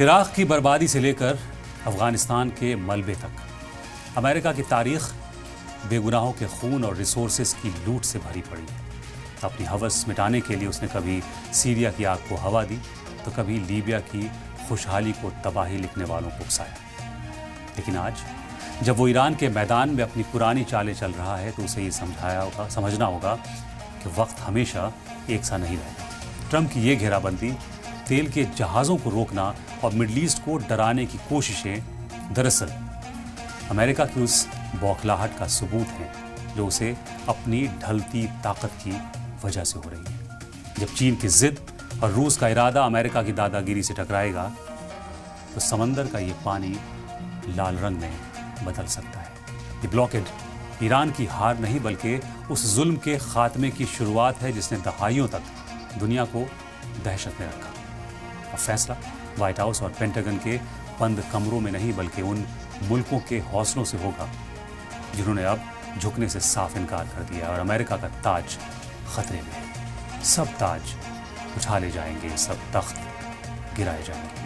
Iraq की बर्बादी से लेकर अफगानिस्तान के मलबे तक अमेरिका की तारीख बेगुनाहों के खून और रिसोर्सेज की लूट से भरी पड़ी है। अपनी हवस मिटाने के लिए उसने कभी सीरिया की आग को हवा दी तो कभी लीबिया की खुशहाली को तबाही लिखने वालों को उकसाया। लेकिन आज जब वो ईरान के मैदान में अपनी पुरानी चालें चल रहा है तो उसे ये समझना होगा कि वक्त हमेशा एक सा नहीं रहेगा। ट्रंप की ये घेराबंदी, तेल के जहाज़ों को रोकना और मिडल ईस्ट को डराने की कोशिशें दरअसल अमेरिका की उस बौखलाहट का सबूत है जो उसे अपनी ढलती ताकत की वजह से हो रही है। जब चीन की जिद और रूस का इरादा अमेरिका की दादागिरी से टकराएगा तो समंदर का ये पानी लाल रंग में बदल सकता है। ये ब्लॉकेड ईरान की हार नहीं बल्कि उस जुल्म के खात्मे की शुरुआत है जिसने दहाइयों तक दुनिया को दहशत में रखा। अब फैसला व्हाइट हाउस और पेंटागन के बंद कमरों में नहीं बल्कि उन मुल्कों के हौसलों से होगा जिन्होंने अब झुकने से साफ इनकार कर दिया और अमेरिका का ताज खतरे में है। सब ताज उछाले जाएंगे, सब तख्त गिराए जाएंगे।